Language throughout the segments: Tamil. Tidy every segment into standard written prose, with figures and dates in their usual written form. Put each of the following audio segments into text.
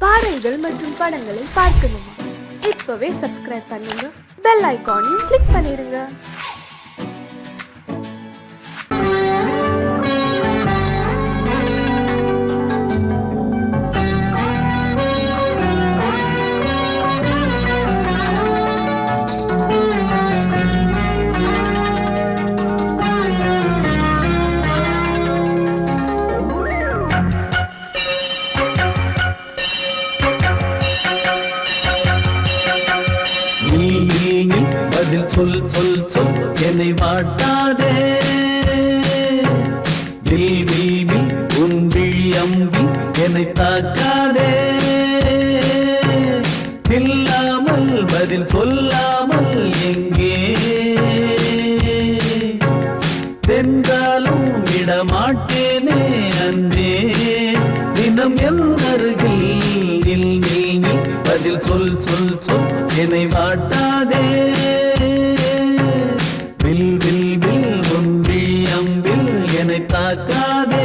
பாடல்கள் மற்றும் படங்களை பார்க்கணுமா? இப்பவே சப்ஸ்கிரைப் பண்ணுங்க, பெல் ஐகானையும் கிளிக் பண்ணிருங்க. சொல் சொல் சொல் என்னை வாட்டாதே, உன் விழி அம்பி என்னை தாக்காதே. இல்லாமல் பதில் சொல்லாமல் எங்கே சென்றாலும் விடமாட்டேனே அன்பே. தினம் என் அருகில் பதில் சொல் சொல் சொல் என்னை வாட்டாதே. தாக்காதே.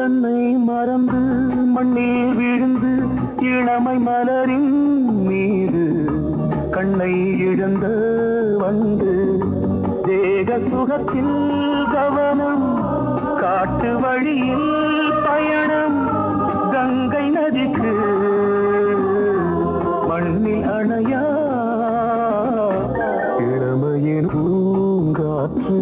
தன்னை மறந்து மண்ணில் விழுந்து இளமை மலரின் மீது கண்ணை இழந்த வந்து தேக சுகத்தில் கவனம் காட்டு வழியில் பயணம் கங்கை நதிக்கு மண்ணில் அணையா இளமையின் பூங்காற்று.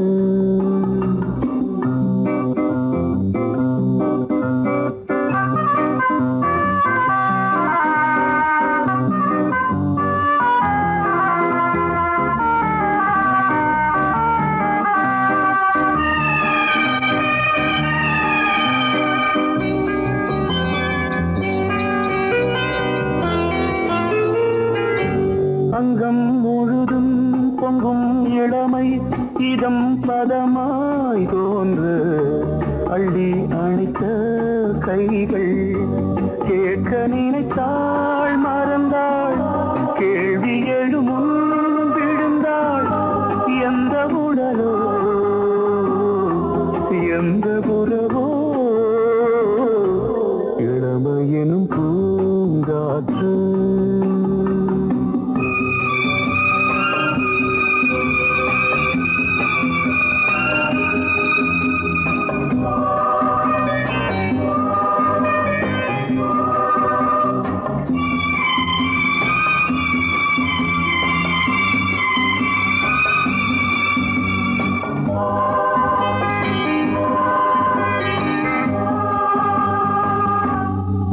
அங்கம் முழுதும் பொங்கும் இளமை இதம் பதமாய் தோன்று அள்ளி அணைத்த கைகள் கேட்க நினைத்தாள் மறந்தாள் கேள்வி எழுமுன் விழுந்தாள் எந்த உடலோ எந்த புறவோ இளமையெனும் பூங்காற்று.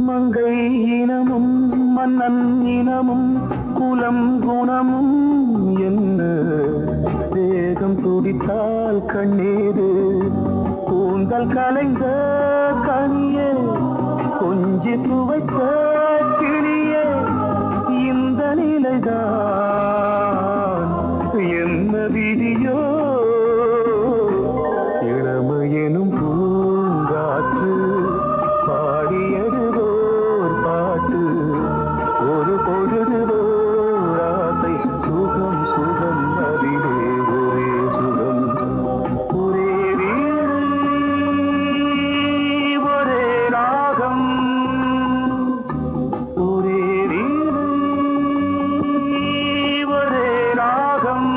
மங்கை இனமும் மன்னன் இனமும் குலம் குணமும் என்ன தேகம் துடித்தால் கண்ணீரு கூந்தல் கலைந்த கனியே கொஞ்சி துவைத்த கிளியே இந்த நிலைதான் என்ன விதியோ இளமையெனும் பூங்காற்று பாடியதுவோர் பாட்டு ஒரு பொழுதுவோர் ஆசை சுகம் சுகம் அதிலே ஒரே சுகம் ஒரே வீடு ஒரே ராகம் ஒரே வீடு ஒரே ராகம்.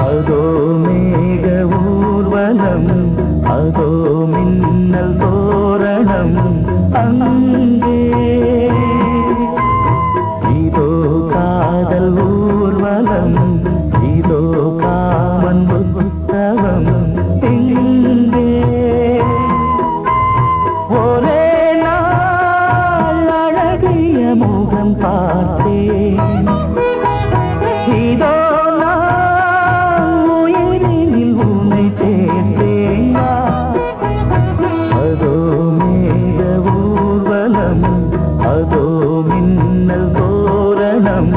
அதோ மேக ஊர்வலம் அதோ மின்னல் தோரணம் அங்கே இதோ காதல் ஊர்வலம் இதோ காமன் உற்சவம் இங்கே ஒரே நாள் அழகிய முகம் பார்த்தேன் இதோ அதோ மேக ஊர்வலம் அதோ மின்னல் தோரணம்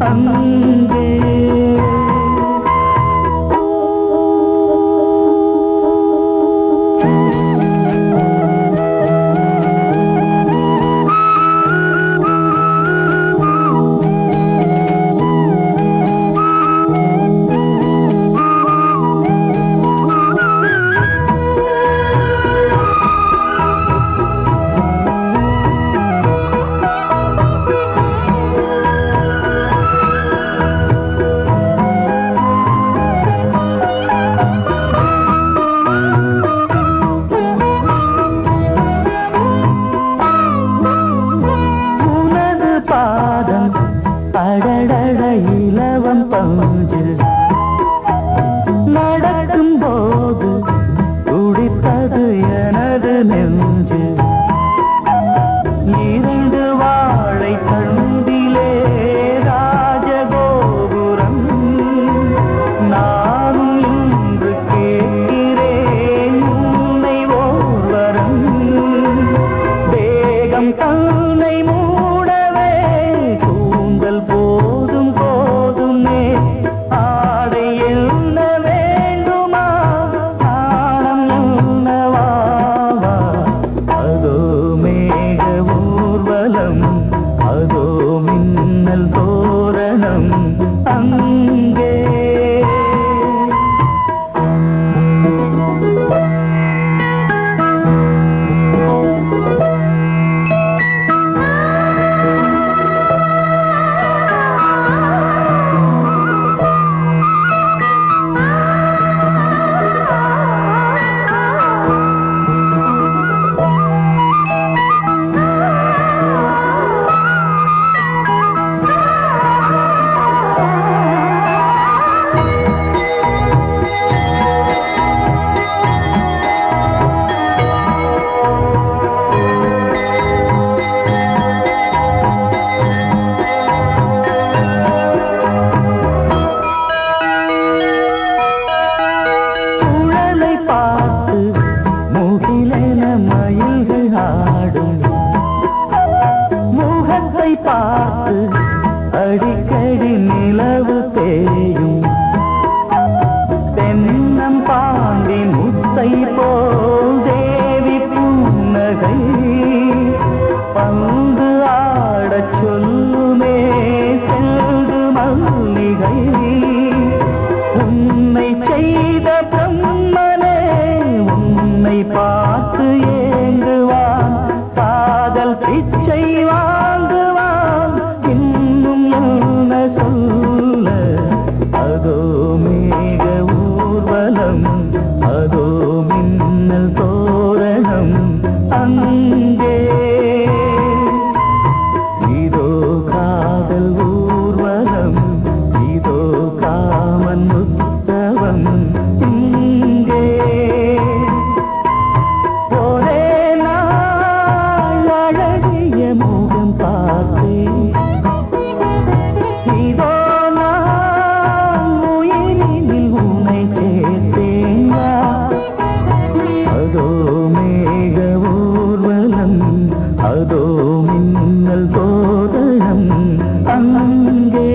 அங்கே மேக ஊர்வலம் அதோ மின்னல் தோரணம் அங்கே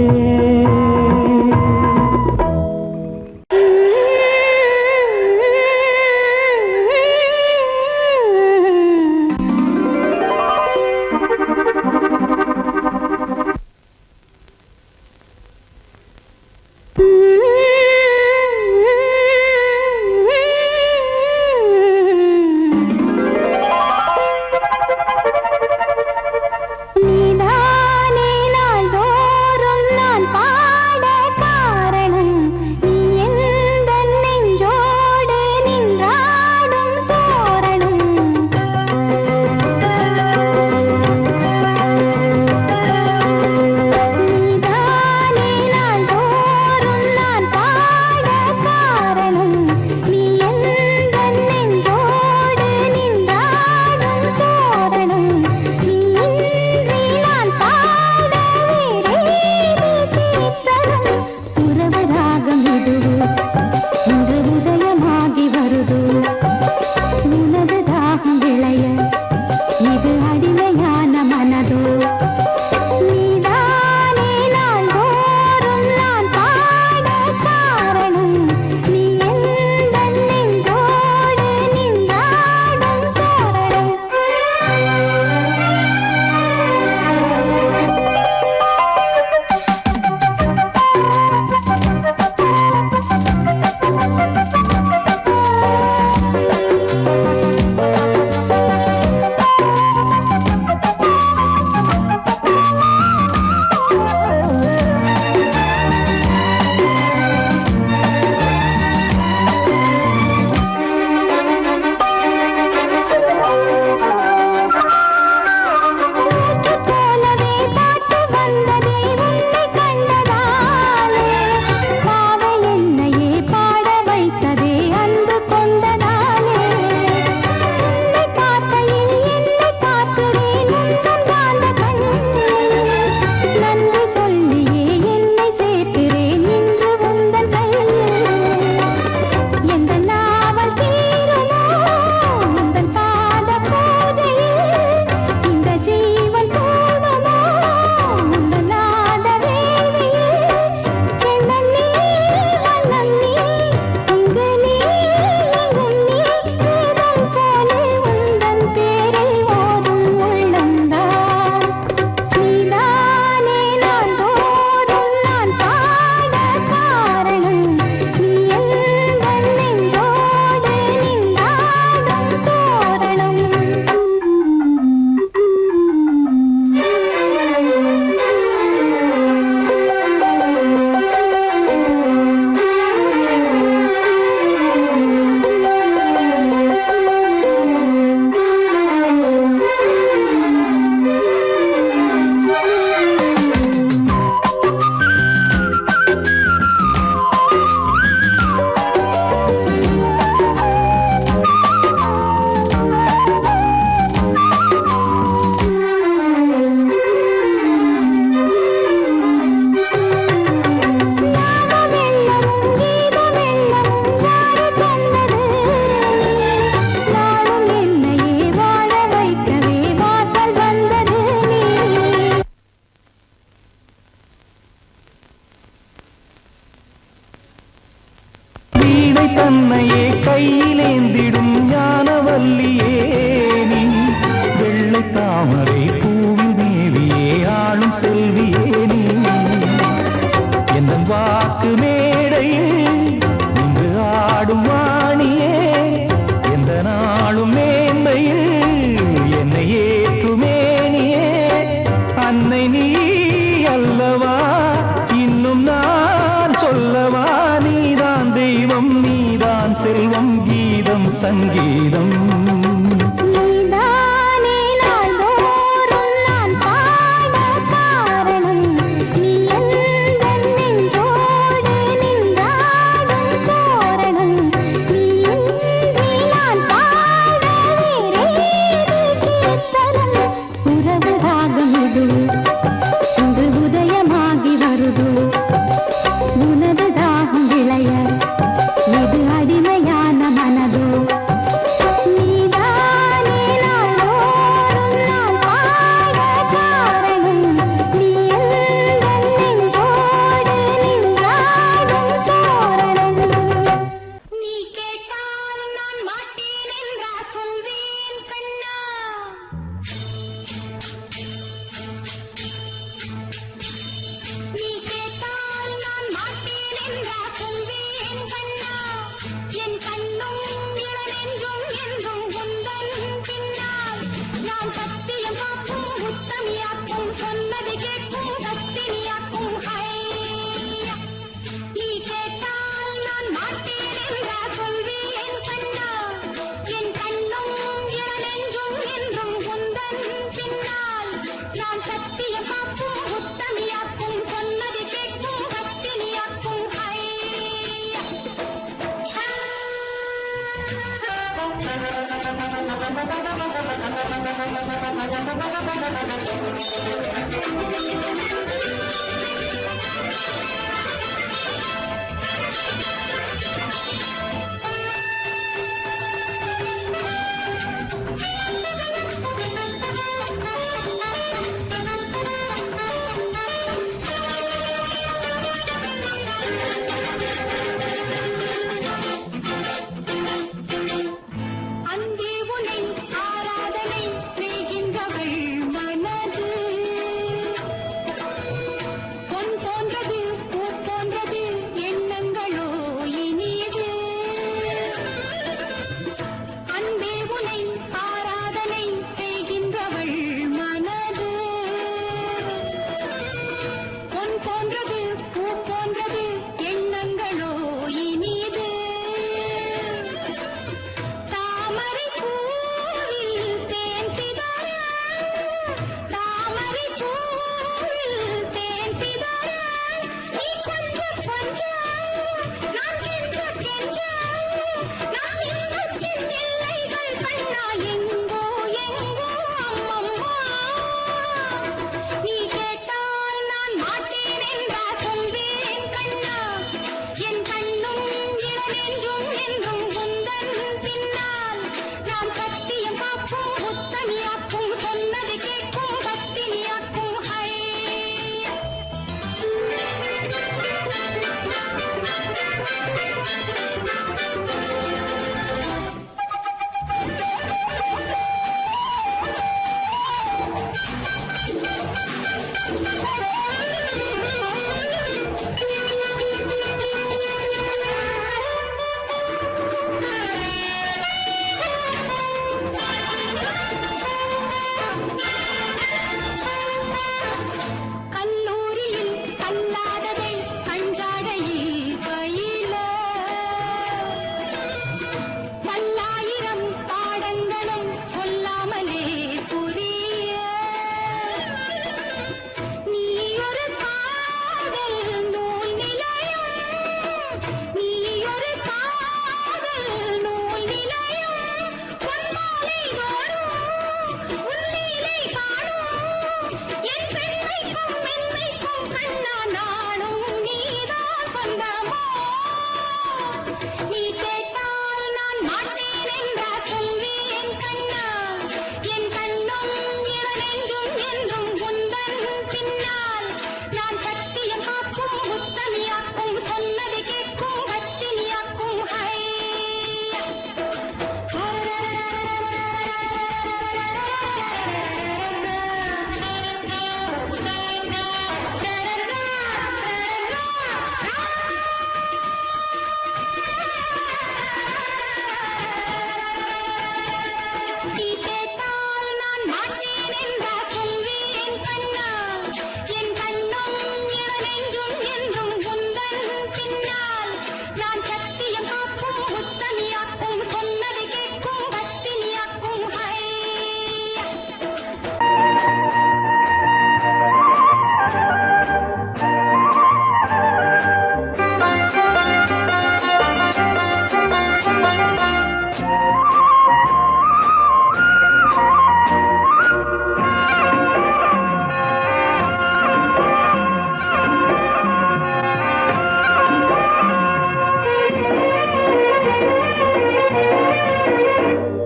தன்னையே கையிலேந்திடும் ஞானவல்லியே நீ வெள்ளை தாமரை பூவில் தேவியே ஆளும் செல்வியே நீ எந்த வாக்கு மேடையில் இன்று ஆடும் வாணியே எந்த நாளும் மேன்மையில் என்னை ஏற்றுமேனியே அன்னை நீ அல்லவா இன்னும் நான் சொல்லவா நீதான் தெய்வம் நீதான் செல்வம் கீதம் சங்கீதம் இது அடிமையான மனதோ நீ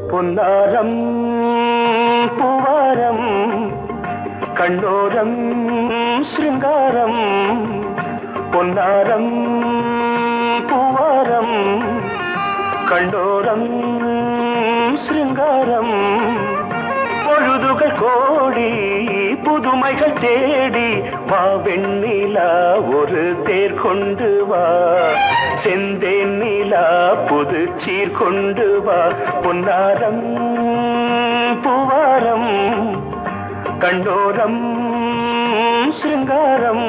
பொன்னாரம் பூவாரம் கண்ணோரம் சிருங்காரம் பொன்னாரம் பூவாரம் கண்டோரம் சிருங்காரம் பொழுதுகள் கோடி புதுமைகள் தேடி வா வெண்ணிலா ஒரு தேர் கொண்டு வா செந்தேன் நிலா புது சீர் கொண்டு வா பொன்னாரம் பூவாரம் கண்டோரம் சிருங்காரம்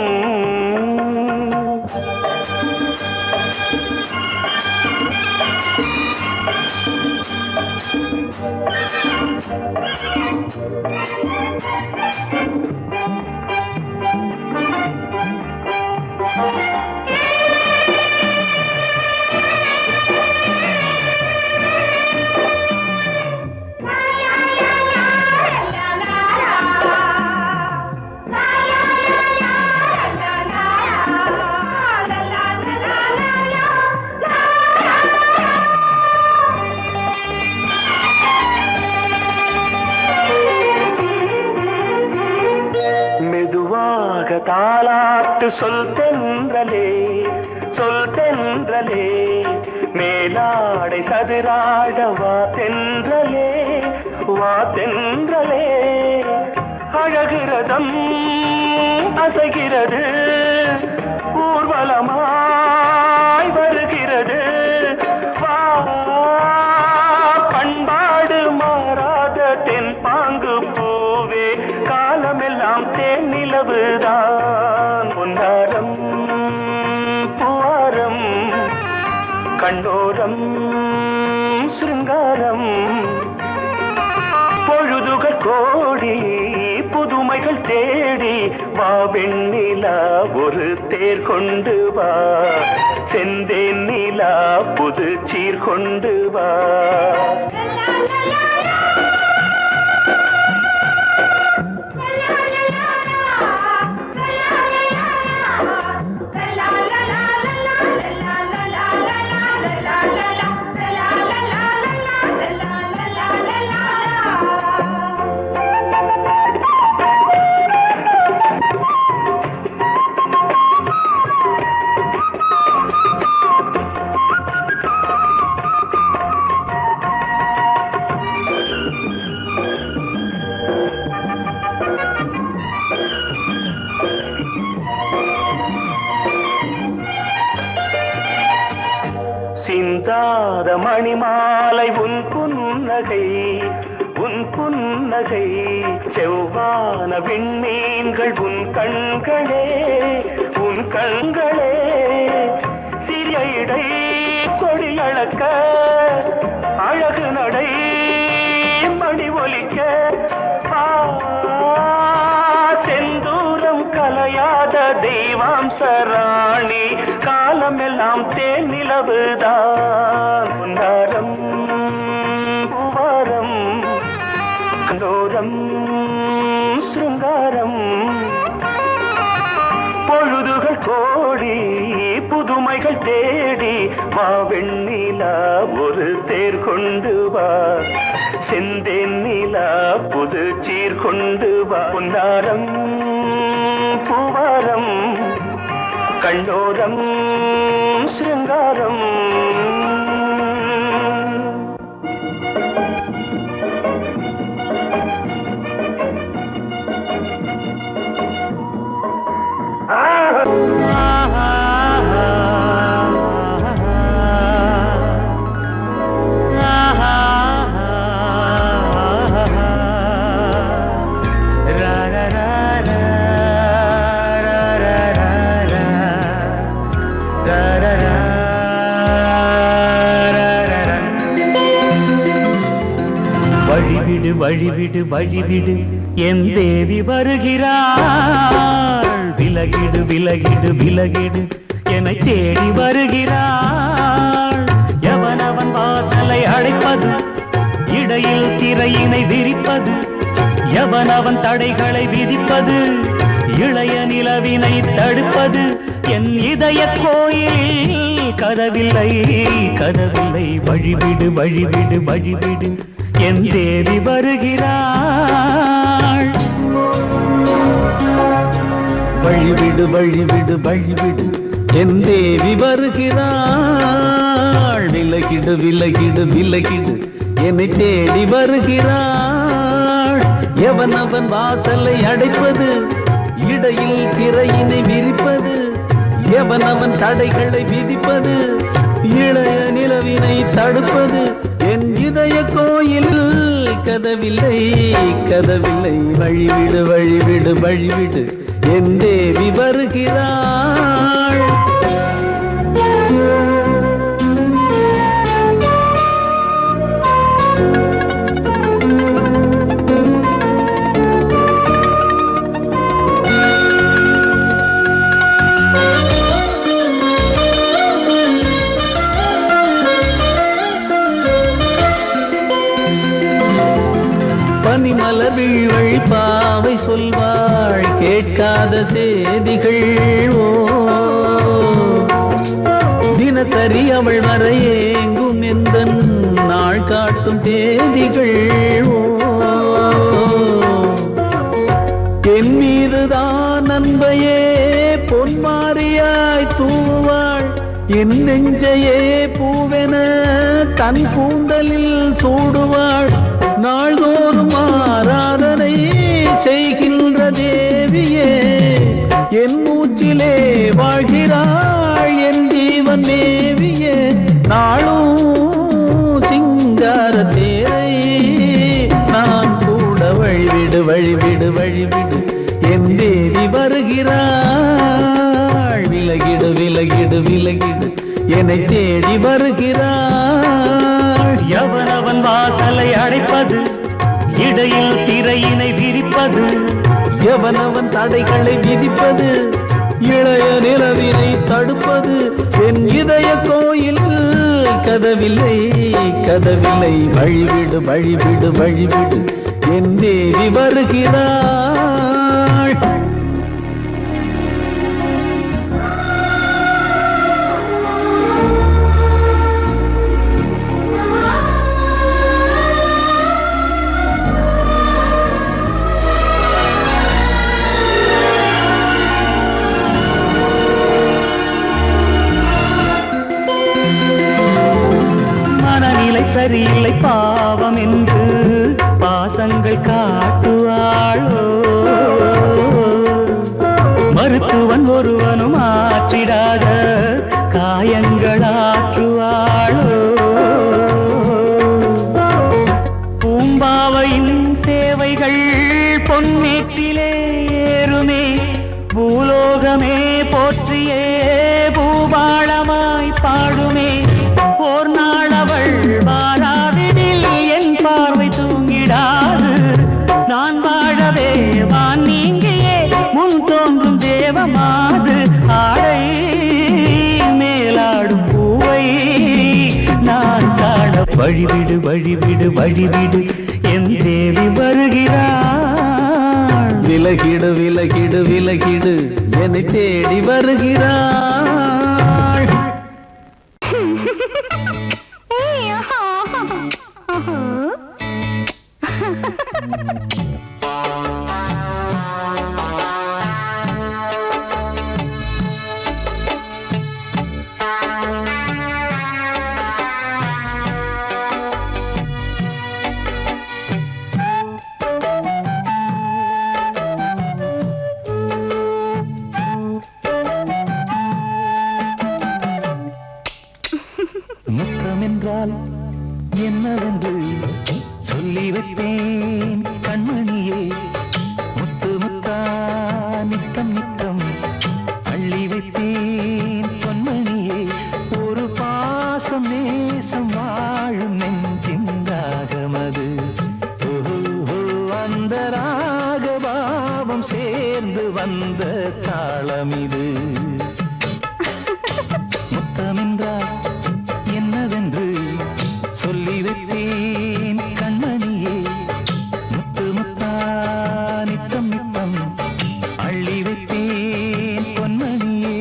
தாலாட்டு சொல் தென்றலே சொல் தென்றலே மேலாடை சதுராட வா தென்றலே வா தென்றலே அழகிறதம் அசைகிறது ஊர்வலமாய் வருகிறது வா பண்பாடு மாறாத தென் பாங்கு பூவே காலமெல்லாம் தேன் நிலவுதான் பொன்னாரம் பூவாரம் கண்ணோரம் சிருங்காரம் பொழுதுகள் கோடி புதுமைகள் தேடி வா வெண்ணிலா ஒரு தேர் கொண்டு வா செந்தேன் நிலா புது சீர் கொண்டு வா சிந்தாத மணிமாலை உன் புன்னகை செவ்வான விண்மீன்கள் உன் கண்களே சிறிய இடை கொடி அளக்க அழகு நடை மணி ஒலிக்க செந்தூரம் கலையாத தெய்வாம்சராணி காலமெல்லாம் தேன் நிலவுதான் பொன்னாரம் பூவாரம் கண்டோரம் சிருங்காரம் பொழுதுகள் கோடி புதுமைகள் தேடி வா வெண்ணிலா ஒரு தேர் கொண்டு வா செந்தேன் நிலா புது சீர் கொண்டு வா பொன்னாரம் பூவாரம் கண்ணோரம் சிருங்காரம் வழிவிடு வழிவிடு வழிவிடு என் தேவி வருகிறாள் விலகிடு விலகிடு விலகிடு என்னை தேடி வருகிறாள் எவனவன் வாசலை அடைப்பது இடையில் திரையினை விரிப்பது எவனவன் தடைகளை விதிப்பது இளைய நிலவினை தடுப்பது என் இதய கோயில் கதவில்லை கதவில்லை வழிவிடு வழிவிடு வழிவிடு என் தேவி வருகிறாள் வழிவிடு வழிவிடு வழிவிடு என் தேவி வருகிறாள் விலகிடு விலகிடு விலகிடு என்னை தேடி வருகிறாள் எவனவன் வாசலை அடைப்பது இடையில் திரையினை விரிப்பது எவனவன் தடைகளை விதிப்பது இளைய நிலவினை தடுப்பது என் இதய கோயில் கதவில்லை கதவில்லை வழிவிடு வழிவிடு வழிவிடு என் தேவி வருகிறாள் பனிமலர் வீழ்வழி பாவை சொல்வாள் கேட்காத செய்திகள் ஓ தினசரி அவள் வர ஏங்கும் எந்த நாள் காட்டும் தேதிகள் ஓ என் மீதுதான் அன்பையே பொன்மாரியாய் தூவாள் என் நெஞ்சையே பூவென தன் கூந்தலில் சூடுவாள் நாள்தோறும் ஆராதனை செய்கின்ற தேவியே என் மூச்சிலே வாழ்கிறாள் என் ஜீவன் தேவியே நாளும் சிங்கார தேரை நான் கூட வழிவிடு வழிவிடு வழிவிடு என் தேவி வருகிறாள் விலகிடு விலகிடு விலகிடு என்னை தேடி வருகிறாள் எவனவன் வாசலை அடைப்பது இடையில் திரையினை விரிப்பது எவனவன் தடைகளை விதிப்பது இளைய நிலவினை தடுப்பது என் இதய கோயில் கதவில்லை கதவில்லை வழிவிடு வழிவிடு வழிவிடு என் தேவி வருகிறாள் சரியில்லை பாவம் என்று பாசங்கள் காட்டுவாளோ மருத்துவன் ஒருவனும் ஆற்றிடாத காயங்களாற்றுவாளோ பூம்பாவையின் சேவைகள் பொன்னேற்றிலே ஏறுமே பூலோகமே போற்றியே பூபாளமாய் பாடுமே ஓர் நாள் அவள் வாராவிடில் என் பார்வை தூங்கிடாது நான் வாழவே வான் நீங்கியே முன் தோன்றும் தேவமாது ஆடை மேலாடும் பூவை நான் காண வழிவிடு வழிவிடு வழிவிடு என் தேவி வருகிறாள் விலகிடு விலகிடு விலகிடு என்னை தேடி வருகிறாள் முத்தமென்றால் என்னவென்று சொல்லி வைப்பேன் கண்மணியே முத்து முத்தா நித்தம் நித்தம் அள்ளி வைப்பேன் பொன்மணியே ஒரு பாசம் நேசம் வாழும் நெஞ்சின் ராகமது அந்த ராகபாவம் சேர்ந்து வந்த தாளமிது முத்தமென்றால் என்னவென்று சொல்லி வைப்பேன் கண்மணியே முத்து முத்தா நித்தம் நித்தம் அள்ளி வைப்பேன் பொன்மணியே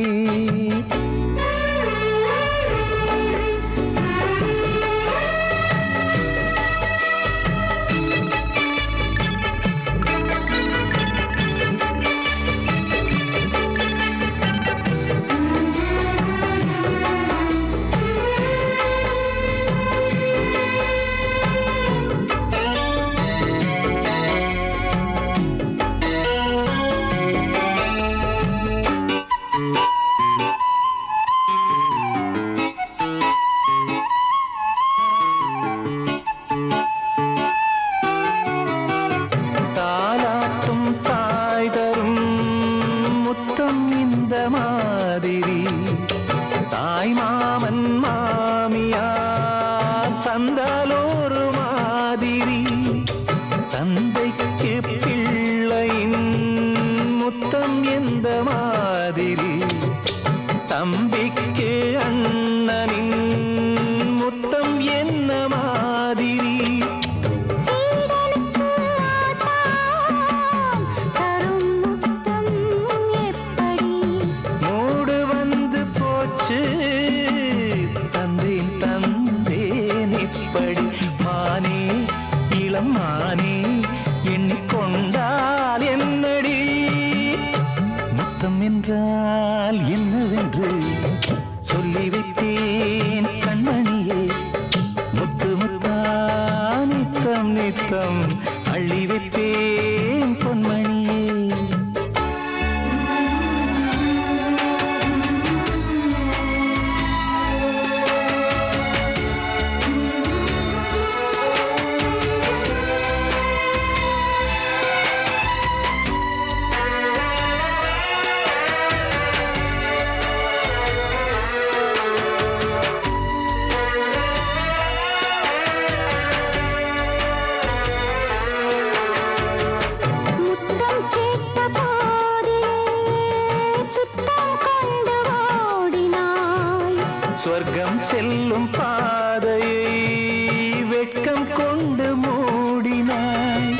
தாய் மாமன் மாமியார் தந்தாலோரு மாதிரி தந்தைக்கு பிள்ளையின் முத்தம் எந்த மாதிரி தம்பிக்கு அண்ணனின் முத்தம் என்ன மாதிரி மானே எண்ணிக்கொண்டால் என்னடி என்னவென்றால் என்னவென்று சொல்லி வைத்தேன் கண்மணியே, முத்து முத்தா நித்தம் நித்தம் அள்ளி வைத்தேன் பொன்மணியே. சொர்க்கம் செல்லும் பாதையை வெட்கம் கொண்டு மூடினாய்.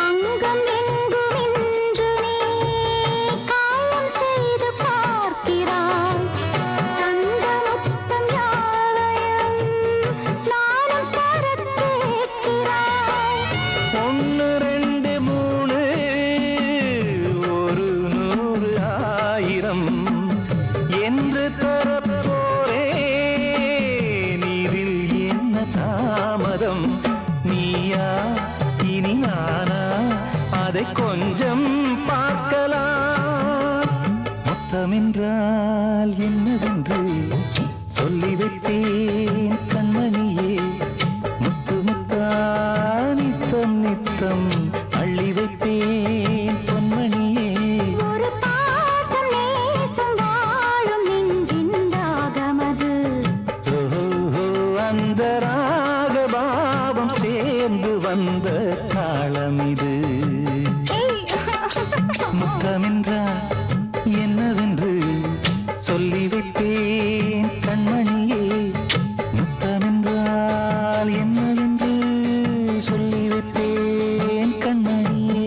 அங்கம் எங்கும் இன்று நீ காயம் செய்து பார்க்கிறாய். தந்த முத்தம் யாவையும் நானும் தர கேட்கிறாய். 1 2 3 ஒரு 100 1000 என்று தரப்போரே. நீரில் என்ன தாமதம், நீயா இனி நானா, அதை கொஞ்சம் பார்க்கலாம். மொத்தமென்றால் என்னவென்று சொல்லி வைத்தேன் கண்மணியே, முத்து முத்தா நித்தம் நித்தம் அள்ளி வைத்தேன் பொன்மணியே. ஒரு பாசம் நேசம் வாழும் நெஞ்சின் தாகமது. ஓஹோ, அந்த ராகபாவம் சேர்ந்து வந்த தாளம் இது. முத்தமென்றால் என்னவென்று சொல்லி வைத்தேன் கண்மணியே, முத்தமென்றால் என்னவென்று சொல்லி வைத்தேன் கண்மணியே.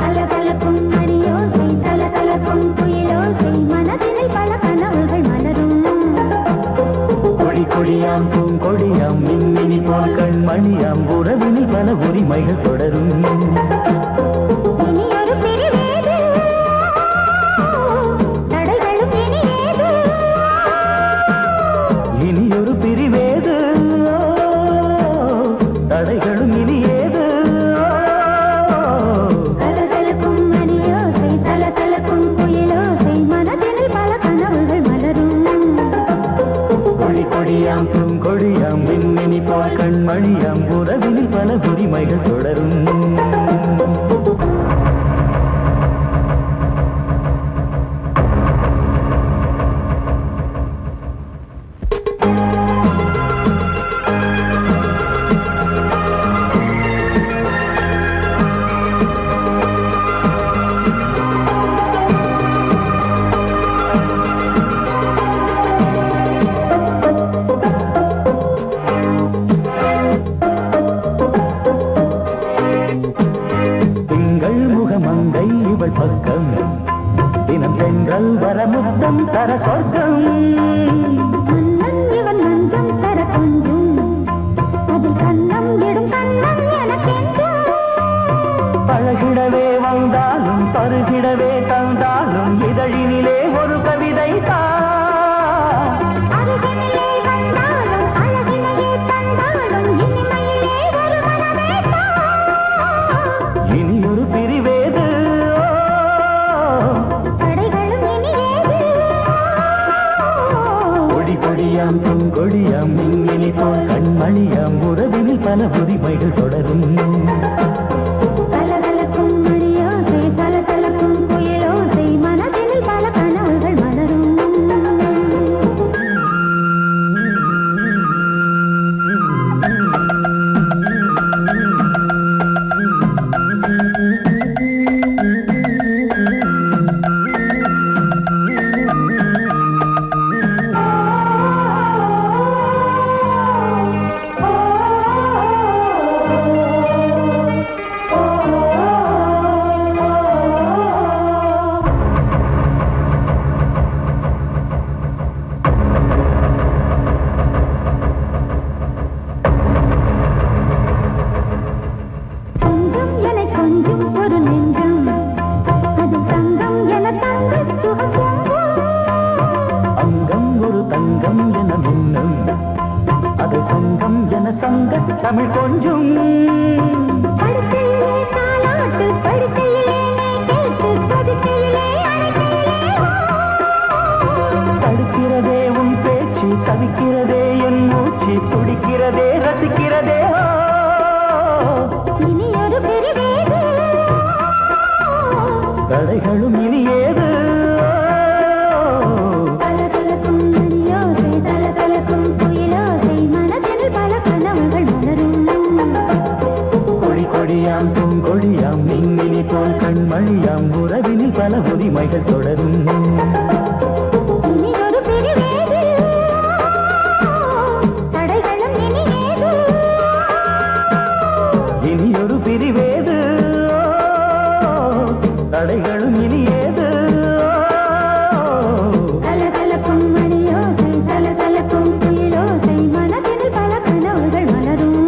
கலகலக்கும் மணியோசை சலசலக்கும் குயிலோசை மனதினில் பல கனவுகள் மலரும். கொடி கொடியாம் பூங்கொடியாம் மின்மினி போல் கண்மணியாம் உறவினில் பல உரிமைகள் தொடரும். இனி ஒரு பிரிவேது, தடைகளும் இனியேது. இனி ஒரு பிரிவேது, தடைகளும் இனியேது. கலகலக்கும் மணியோசை சலசலக்கும் குயிலோசை மனதினில் பல கனவுகள் மலரும். கொடி கொடியாம் பூங்கொடியாம் மின்மினி போல் கண்மணியாம் உறவினில் பல உரிமைகள் தொடரும். இவள் பக்கம் தினம் சென்றல் வர முத்தம் தர சொர்க்கம். மன்னன் இவன் மஞ்சம் தர கொஞ்சும், அதில் கண்ணம் இடும் கண்ணம் எனக்கென்றும். பழகிடவே வந்தாலும் பருகிடவே தந்தாலும் இதழினிலே ஒரு கவிதை அருகினிலே வந்தாலும் அழகினையே தந்தாலும் இனிமையிலே ஒரு மனமே இனி ஒரு பிரிவேது, தடைகளும் இனியேது. கொடி கொடியாம் பூங்கொடியாம் மின்மினி போல் கண்மணியாம் உறவினில் மனதினில் பல உரிமைகள் தொடரும். கலகலக்கும் மணியோசை சலசலக்கும் புயலோசை மனதினில் பல கனவுகள் மலரும். கொஞ்சம் என கொஞ்சம் ஒரு நெஞ்சம் அது தங்கம் என தங்கச் சுகம் பொங்கும். அங்கம் ஒரு தங்கம் என மின்னும் அது சங்கம் என சங்க தமிழ் கொஞ்சும். படுக்கையிலே தாலாட்டு படுக்கையிலே நீ கேட்டு படுக்கையிலே அழைக்கையிலே தடுக்கிறதே உன் பேச்சு தவிக்கிறதே என் மூச்சு துடிக்கிறதே ரசிக்கிறதே. இனி ஒரு பிரிவேது தடைகளும் இனி ஏது. கலகலக்கும் மணியோசை சலசலக்கும் புயலோசை மனதினில் பல கனவுகள் மலரும். கொடி கொடியாம் பூங்கொடியாம் மின்மினி போல் கண்மணியாம் உறவினில் பல உரிமைகள் தொடரும். இனி ஒரு பிரிவேது தடைகளும் இனி ஏது. இனி ஒரு பிரிவேது தடைகளும் இனி ஏது. கலகலக்கும் மணியோசை சலசலக்கும் புயலோசை மனதினில் பல கனவுகள் மலரும்.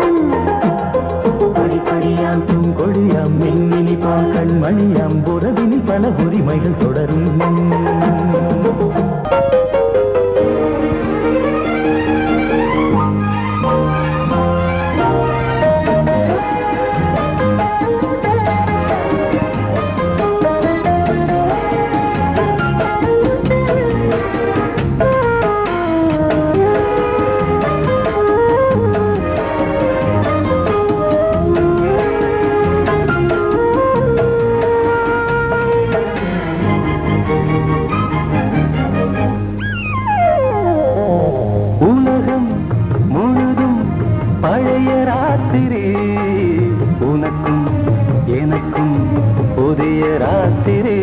கொடி கொடியாம் பூங்கொடியாம் மின்மினி போல் கண்மணியாம் உறவினில் பல உரிமைகள் தொடரும். உலகம் முழுதும் பழைய ராத்திரி உனக்கும் எனக்கும் புதிய ராத்திரி.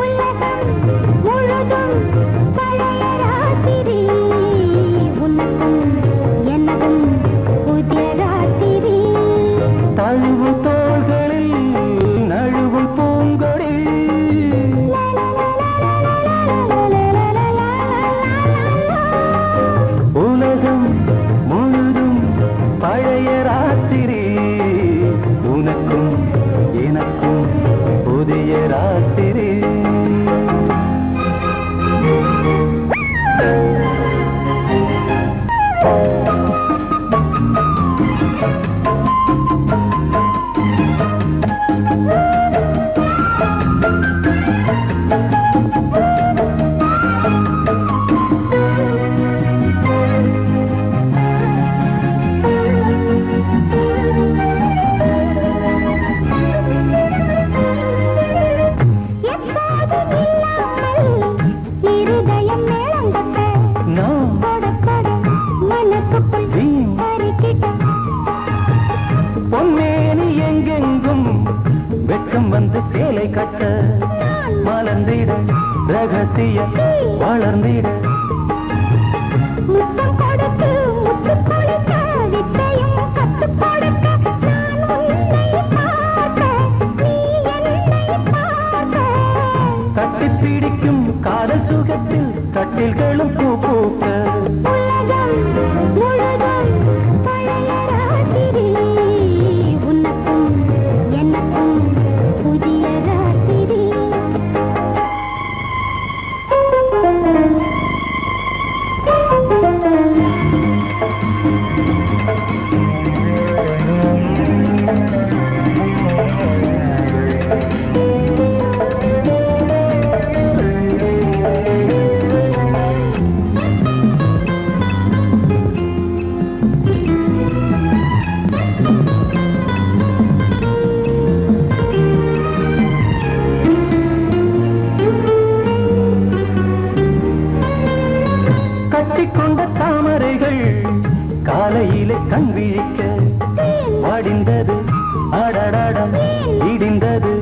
உலகம் முழுதும் பழைய ராத்திரி உனக்கும் எனக்கும் புதிய ராத்திரி. தழுவு தோள்களில் நழுவு பூங்கொடி. உலகம் முழுதும் பழைய ராத்திரி உனக்கும் எனக்கும் புதிய ராத்திரி. இருதயம் மேளங்கட்ட நான் கொட கொட மனசுக்குள் வீண் பறிக்கிட்ட பொன்மேனி எங்கெங்கும் வெட்கம் வந்து சேலை கட்ட மலர்ந்திட ரகசிய வளர்ந்திட. முத்தம் கொடுத்து முத்து கொடுக்க வித்தையும் கத்து கொடுக்க நான் உன்னை பார்க்க நீ என்னை பார்க்க. கட்டி பிடிக்கும் காதல் சுகத்தில் கட்டில்களும் பூ பூக்க. உலகம் முழுதும் பழைய ராத்திரி உனக்கும் எனக்கும் புதிய ராத்திரி. கட்டிக்கொண்ட தாமரைகள் காலையிலே கண் விழிக்க வாடிந்தது, அடடடம் இடிந்தது,